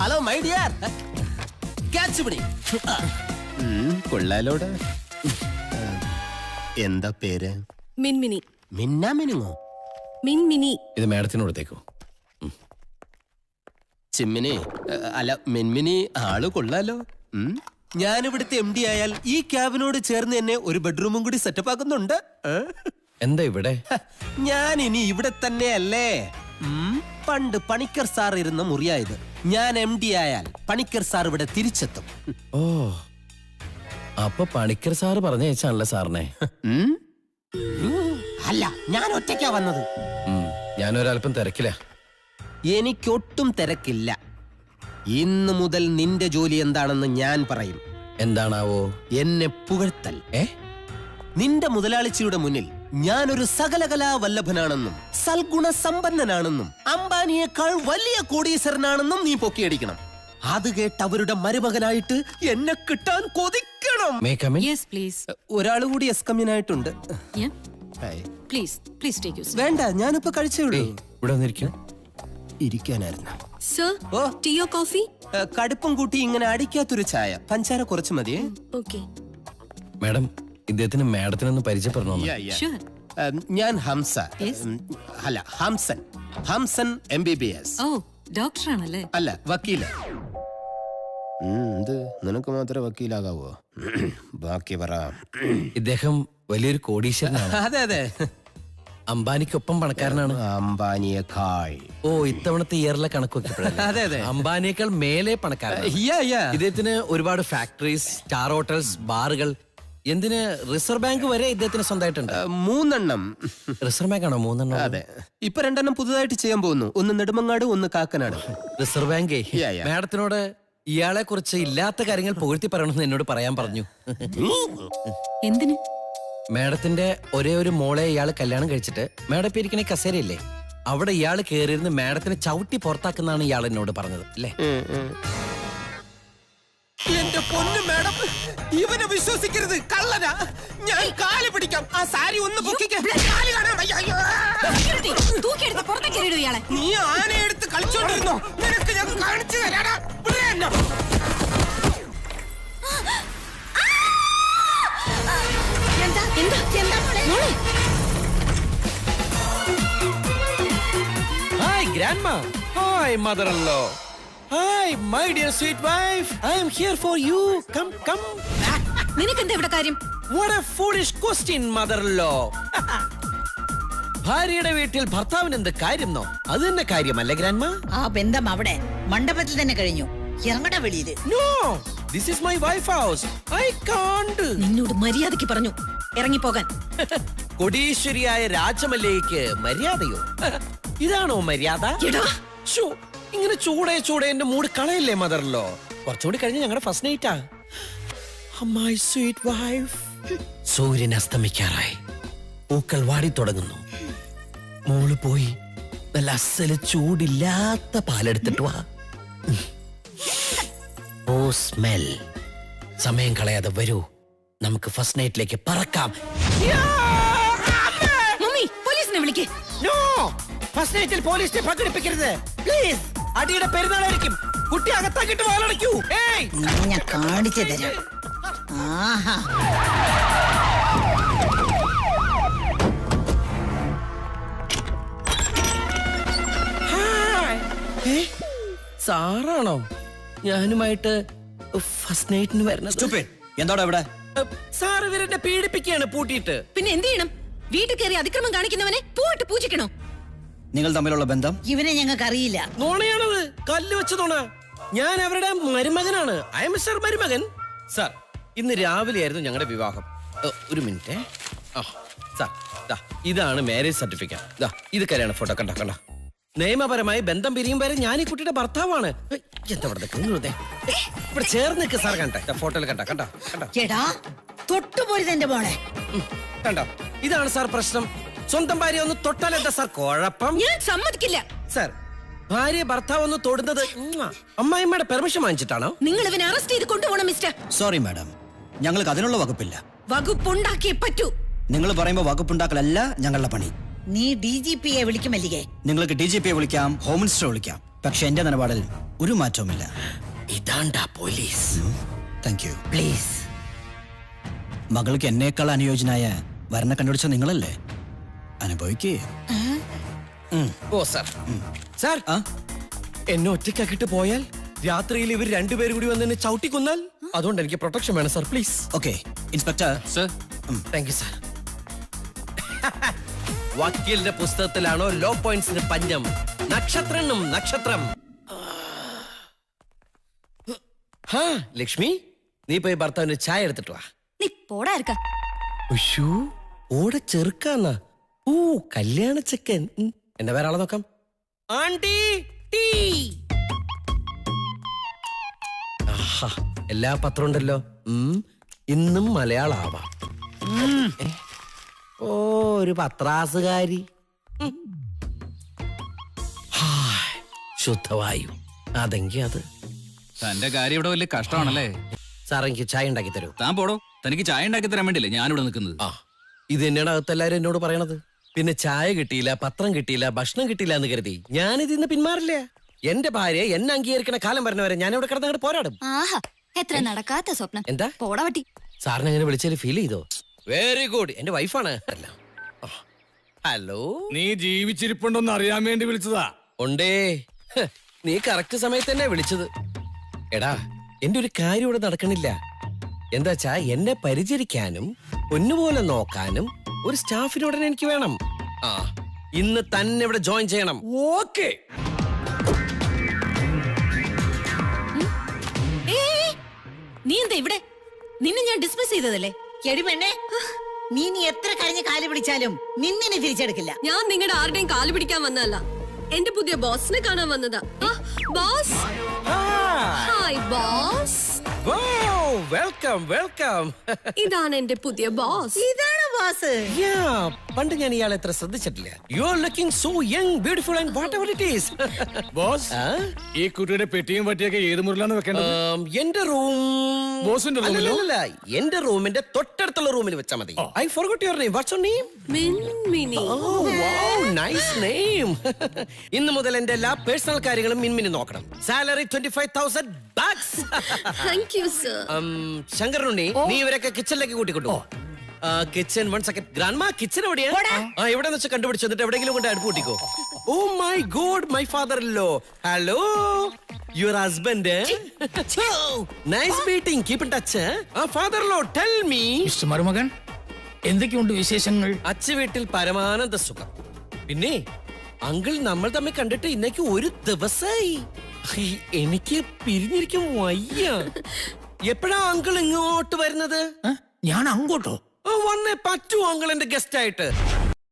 Hello my dear. Catch പിടി. കൊള്ളാലോടെ. എന്താ പേര്? മിൻമിനി. മിന്നാ മിനുങ്ങോ? മിൻമിനി. ഇത് മാഡത്തിന് കൊടുത്തേക്കോ. ചിമ്മിനി അല്ല മിൻമിനി, ആള് കൊള്ളാലോ. ഞാനിവിടുത്തെ MD ആയാൽ ഈ ക്യാബിനോട് ചേർന്ന് തന്നെ ഒരു ബെഡ്റൂമും കൂടി സെറ്റപ്പ് ആക്കുന്നുണ്ട്. എന്താ ഇവിടെ? ഞാൻ ഇനി ഇവിടെ തന്നെ അല്ലേ. പണ്ട് പണിക്കർ സാർ ഇരുന്ന മുറിയായത്. ഞാൻ MD ആയാൽ പണിക്കർ സാർ ഇവിടെ തിരിച്ചെത്തും. ഓ, അപ്പൊ പണിക്കർ സാറ് പറഞ്ഞയച്ചാണല്ലോ സാറിനെ. അല്ല, ഞാൻ ഒറ്റയ്ക്കാ വന്നത്. ഞാനൊരല്പം തിരക്കില്ല. എനിക്കൊട്ടും തിരക്കില്ല. ഇന്ന് മുതൽ നിന്റെ ജോലി എന്താണെന്ന് ഞാൻ പറയും. എന്താണാവോ? എന്നെ പുകഴ്ത്തൽ. നിന്റെ മുതലാളിച്ചിയുടെ മുന്നിൽ ഞാനൊരു സകലകലാ വല്ലഭനാണെന്നും സൽഗുണ സമ്പന്നനാണെന്നും അംബാനിയേക്കാൾ വലിയ കോടീശ്വരനാണെന്നും നീ പൊക്കിയടിക്കണം. അത് കേട്ട് അവരുടെ മരുമകനായിട്ട് എന്നെ കിട്ടാൻ കൊതിക്കണം. ഒരാള് കൂടി എസ്കമ്യനായിട്ടുണ്ട്. വേണ്ട, ഞാനിപ്പോ കഴിച്ചോളൂ. ഇവിടെ വന്നിരിക്കും. ഇരിക്കാനായിരുന്നു. കോഫി കടുപ്പം കൂട്ടി ഇങ്ങനെ അടിക്കാത്തൊരു ചായ, പഞ്ചാര കുറച്ച് മതിയേ. മാഡം, ഇദ്ദേഹത്തിന് മാഡത്തിനൊന്ന് പരിചയപ്പെടണോ? ഞാൻ ഹംസ. അല്ല, ഹംസൻ. ഹംസൻ MBBS. ഡോക്ടറാണല്ലേ? അല്ല, വക്കീല. നിനക്ക് മാത്രമേ വക്കീലാകാവോ? ബാക്കി പറ. ഇദ്ദേഹം വലിയൊരു കോടീശ്വരനാണ്. അതെ അതെ, അംബാനിക്കൊപ്പം പണക്കാരനാണ്. അംബാനിയേക്കാൾ. ഓ, ഇത്തവണത്തെ ഇയറിലെ കണക്ക് വെക്കപ്പെടല്ലേ? അതെ അതെ, അംബാനിയേക്കാൾ മേലെ പണക്കാരനാണ്. ഇദ്ദേഹത്തിന് ഒരുപാട് ഫാക്ടറീസ്, സ്റ്റാർ ഹോട്ടൽസ്, ബാറുകൾ, എന്തിന് റിസർവ് ബാങ്ക് വരെ ഇദ്ദേഹത്തിന് സ്വന്തമായിട്ടുണ്ട്. 3 എണ്ണം. റിസർവ് ബാങ്ക് ആണോ 3 എണ്ണം? അതെ, ഇപ്പൊ 2 എണ്ണം പുതുതായിട്ട് ചെയ്യാൻ പോകുന്നു. ഒന്ന് നെടുമങ്ങാട്, ഒന്ന് കാക്കനാട്. റിസർവ് ബാങ്കേ മാഡത്തിനോട് ഇയാളെ കുറിച്ച് ഇല്ലാത്ത കാര്യങ്ങൾ പുകഴ്ത്തി പറയണമെന്ന് എന്നോട് പറയാൻ പറഞ്ഞു. എന്തിന്? മാഡത്തിന്റെ ഒരേ ഒരു മോളെ ഇയാള് കല്യാണം കഴിച്ചിട്ട് മാഡം ഇപ്പൊ ഇരിക്കണ കസേരയില്ലേ, അവിടെ ഇയാള് കേറിയിരുന്ന് മാഡത്തിനെ ചവിട്ടി പുറത്താക്കുന്നാണ് ഇയാൾ എന്നോട് പറഞ്ഞത് അല്ലേ? എന്റെ പൊന്നു മാഡം, ഇവനെ വിശ്വസിക്കരുത്, കള്ളനാ. ഞാൻ കാല് പിടിക്കാം. ആ സാരി ഒന്ന് നീ ആനയെടുത്ത് കളിച്ചോണ്ടിരുന്നോ? നിനക്ക് ഞാൻ കാണിച്ചു തരാടാ. Hi grandma. Hi mother in law. Hi, my dear sweet wife. I am here for you. Come, come. നിനക്കെന്താ ഇവിടെ കാര്യം? What a foolish question, mother-in-law. ഭാര്യയുടെ വീട്ടിൽ ഭർത്താവിന് എന്ത് കാര്യം നോ? അത് തന്നെ കാര്യമല്ലേ ഗ്രാൻഡ്മാ? ആ ബന്ധം അവിടെ മണ്ഡപത്തിൽ തന്നെ കഴിഞ്ഞു. ഇറങ്ങട വെളിയില്. No, this is my wife house. I can't. നിന്നോട് മര്യാദയ്ക്ക് പറഞ്ഞു ഇറങ്ങിപ്പോകാൻ. കൊടീശ്വരിയായ രാജമല്ലിക്ക് മര്യാദയോ? ഇതാണോ മര്യാദ? ഇങ്ങനെ ചൂടേ ചൂടേ എന്റെ മൂഡ് കളയല്ലേ മദർ-in-law. കുറച്ചുകൂടി കഴിഞ്ഞ് ഞങ്ങളുടെ ഫസ്റ്റ് നൈറ്റാ. My sweet wife. സൂര്യൻ അസ്തമിക്കാറായി, പൂക്കൾ വാടി തുടങ്ങുന്നു. മോള് പോയി നല്ല അസല് ചൂടില്ലാത്ത പാലെടുത്തിട്ട് വാ. ഓ സ്മെൽ. സമയം കളയാതെ വരൂ, നമുക്ക് ഫസ്റ്റ് നൈറ്റിലേക്ക് പറക്കാം. മമ്മി, പോലീസിനെ വിളിക്കേ. നോ, ഫസ്റ്റ് നൈറ്റിൽ പോലീസിനെ പങ്കെടുപ്പിക്കരുത് പ്ലീസ്. അടിയുടെ പെരുന്നാളായിരിക്കും. കുട്ടി അകത്താക്കിട്ട് വാലടയ്ക്കൂ. ഞാൻ കാണിച്ചു തരാം. ആഹാ, സാറാണോ ഞാനുമായിട്ട് ഫസ്റ്റ് നൈറ്റിന് വരുന്നത്? എന്താടാ ഇവിടെ? സാർ ഇവരെന്നെ പീഡിപ്പിക്കുകയാണ് പൂട്ടിയിട്ട്. പിന്നെ എന്ത് ചെയ്യണം? വീട്ടിൽ കയറി അതിക്രമം കാണിക്കുന്നവനെ പൂവിട്ട് പൂജിക്കണോ? നിങ്ങൾ തമ്മിലുള്ള ബന്ധം ഇവനെ ഞങ്ങൾക്ക് അറിയില്ല. നോണയാണത്, കല്ല് വെച്ച നോണ. ഞാൻ അവരുടെ മരുമകനാണ്. ഐ എം സർ മരുമകൻ. സാർ, ഇന്ന് രാവിലെ ആയിരുന്നു ഞങ്ങളുടെ വിവാഹം. ഒരു മിനിറ്റ്. സാർ, ഇതാണ് മാരേജ് സർട്ടിഫിക്കറ്റ്. ഇത് കല്യാണ ഫോട്ടോ. കണ്ട കണ്ട, നിയമപരമായി ബന്ധം പിരിയും വരെ ഞാൻ ഈ കുട്ടിയുടെ ഭർത്താവാണ്. എന്താ ഇവിടെ ചേർന്ന് നിൽക്കുക സാർ. കണ്ട ഫോട്ടോയിൽ കണ്ട കണ്ട കണ്ട ചേട്ടാ, തൊട്ടുപോരുത് എന്റെ മോളെ. കണ്ടോ, ഇതാണ് സാർ പ്രശ്നം. സ്വന്തം ഭാര്യ ഒന്ന് തൊട്ടാലെന്താ സാർ കുഴപ്പം? ഞാൻ സമ്മതിക്കില്ല. സാർ, ഭാര്യ ഭർത്താവ് ഒന്ന് തൊടുന്നത് അമ്മായിമ്മയുടെ പെർമിഷൻ വാങ്ങിച്ചിട്ടാണോ? നിങ്ങൾ ഇവനെ അറസ്റ്റ് ചെയ്ത് കൊണ്ടുപോകണം മിസ്റ്റർ. സോറി മാഡം, ഞങ്ങൾക്ക് അതിനുള്ള വകുപ്പില്ല. വകുപ്പുണ്ടാക്കിയേ പറ്റൂ. നിങ്ങൾ പറയുമ്പോ വകുപ്പുണ്ടാക്കലല്ല ഞങ്ങളുടെ പണി. നീ DGP-യെ വിളിക്കുമല്ലേ? നിങ്ങൾക്ക് DGP-യെ വിളിക്കാം, ഹോം മിനിസ്റ്ററെ വിളിക്കാം. പക്ഷെ എന്റെ നിലപാടിൽ ഒരു മാറ്റവുമില്ല. ഇതാണ്ടാ പോലീസ്. Thank you. പ്ലീസ്. മകൾക്ക് എന്നേക്കാൾ അനുയോജ്യനായ വരനെ കണ്ടുപിടിച്ച നിങ്ങളല്ലേ? അനുഭവിക്കേ. ഓ സാർ. സാർ, എന്നെ ഒറ്റയ്ക്കാക്കിട്ട് പോയാൽ രാത്രിയിൽ ഇവർ രണ്ടുപേരും കൂടി വന്ന് എന്നെ ചവിട്ടി കൊന്നാൽ, അതുകൊണ്ട് എനിക്ക് പ്രൊട്ടക്ഷൻ വേണം sir, please. Okay inspector. Sir, thank you sir. വക്കീലിന്റെ പുസ്തകത്തിലാണോ ലോ പോയിന്റ്സിന് പഞ്ഞം? നക്ഷത്രം നക്ഷത്രം. ഹാ ലക്ഷ്മി, നീ പോയി ഭർത്താവിന് ചായ എടുത്തിട്ട് വാ. നീ പോടാ ഇരിക്ക. ഉശ്ശൂ, ഓടെ ചെറുക്കാന്നാ. ഓ കല്യാണ ചെക്കൻ. എന്റെ വേറെ ആളെ നോക്കാം. ആണ്ടി ടീ. ആഹാ, എല്ലാ പത്രം ഉണ്ടല്ലോ. ഇന്നും മലയാളാവാം. ഓ ഒരു പത്രാസുകാരി. ഹായ്, ശുദ്ധവായു. അതെങ്കി അത്. തന്റെ കാര്യം ഇവിടെ വലിയ കഷ്ടമാണല്ലേ. സാർ എനിക്ക് ചായ ഉണ്ടാക്കി തരൂ. താൻ പോടോ, തനിക്ക് ചായ ഉണ്ടാക്കി തരാൻ വേണ്ടിയല്ലേ ഞാനിവിടെ നിൽക്കുന്നത്. ആ, ഇത് തന്നെയാണ് അകത്തെല്ലാരും എന്നോട് പറയണത്. പിന്നെ ചായ കിട്ടിയില്ല, പത്രം കിട്ടിയില്ല, ഭക്ഷണം കിട്ടിയില്ല എന്ന് കരുതി ഞാനിതിന്ന് പിന്മാറില്ല. എന്റെ ഭാര്യ എന്നെ അംഗീകരിക്കണ കാലം വരുന്നവരെ ഞാൻ ഇവിടെ കിടന്നങ്ങോട്ട് പോരാടും. ആഹാ, എത്ര നടക്കാത്ത സ്വപ്നം. എന്താ? പോടാ വട്ടി. സാറിനെ അങ്ങനെ വിളിച്ചാൽ ഫീൽ ചെയ്തോ? Very good. എന്റെ വൈഫാണ്. അല്ല, ഹലോ. നീ ജീവിച്ചിരിപ്പുണ്ടോന്ന് അറിയാൻ വേണ്ടി വിളിച്ചതാ. ഉണ്ടേ. ഹ്, നീ കറക്റ്റ് സമയത്ത് തന്നെ വിളിച്ചത്. എടാ, എന്റെ ഒരു കാര്യം ഇവിടെ നടക്കണില്ല. എന്താച്ചാ എന്നെ പരിചരിക്കാനും പൊന്നുപോലെ നോക്കാനും ഒരു സ്റ്റാഫിനോടനെ എനിക്ക് വേണം. ആ, ഇന്ന് തന്നെ ഇവിടെ ജോയിൻ ചെയ്യണം. ഓക്കെ. നീ എന്താ ഇവിടെ? നിന്നെ ഞാൻ ഡിസ്മിസ് ചെയ്തതല്ലേ? എടി പെണ്ണേ, നീ എത്ര കഴിഞ്ഞ് കാല് പിടിച്ചാലും നിന്നെ തിരിച്ചെടുക്കില്ല. ഞാൻ നിങ്ങളുടെ ആരുടെയും കാല് പിടിക്കാൻ വന്നതല്ല, എന്റെ പുതിയ ബോസിനെ കാണാൻ വന്നതാ. Boss, hi boss. Welcome welcome. ഇതാണ് എന്റെ പുതിയ ബോസ്. ഇതാണ് ബോസ്. പണ്ട് ഞാൻ ഇയാളെ എത്ര ശ്രദ്ധിച്ചിട്ടില്ല. You are looking so young, beautiful and whatever it is. Boss, ഈ കുട്ടിയുടെ പെട്ടിയും പറ്റിയൊക്കെ ഏത് മുറിലാണ് വെക്കേണ്ടത്? എന്റെ റൂം. ബോസിന്റെ റൂമിലോ? അല്ലല്ല, എന്റെ റൂമിന്റെ തൊട്ടടുത്തുള്ള റൂമിൽ വെച്ചാൽ മതി. I forgot your name. What's your name? Minmini. Nice name. ഇന്ന് മുതൽ എന്റെ എല്ലാ പേഴ്സണൽ കാര്യങ്ങളും മിൻമിനി നോക്കണം. Salary 25,000 bucks. Thank you sir. Sankaranunni, നീ ഇവരൊക്കെ കിച്ചണിലേക്ക് കൂട്ടിക്കൊണ്ടു. Kitchen 1 second. ഗ്രാൻഡ്മാ, കിച്ചൺ എവിടെയാ? എവിടെ വെച്ച് കണ്ടുപിടിച്ചു? എന്നിട്ട് എവിടെയെങ്കിലും കൊണ്ട് അടുപ്പ് കൂട്ടിക്കോ. Oh my God, my father in law. Hello, your husband. Nice meeting. Keep in touch. Father law, tell me. Mister മരുമകൻ, എന്തൊക്കെയുണ്ട് വിശേഷങ്ങൾ? അച്ഛ വീട്ടിൽ പരമാനന്ദ സുഖം. പിന്നെ അങ്കിൾ, നമ്മൾ തമ്മിൽ കണ്ടിട്ട് ഇന്നേക്ക് ഒരു ദിവസമായി. എനിക്ക് പിരിഞ്ഞിരിക്കും വയ്യ. എപ്പോഴാ അങ്കിൾ ഇങ്ങോട്ട് വരുന്നത്? ഞാൻ അങ്ങോട്ടോ? വന്നേ പറ്റൂ അങ്കിൾ, എന്റെ ഗസ്റ്റ് ആയിട്ട്.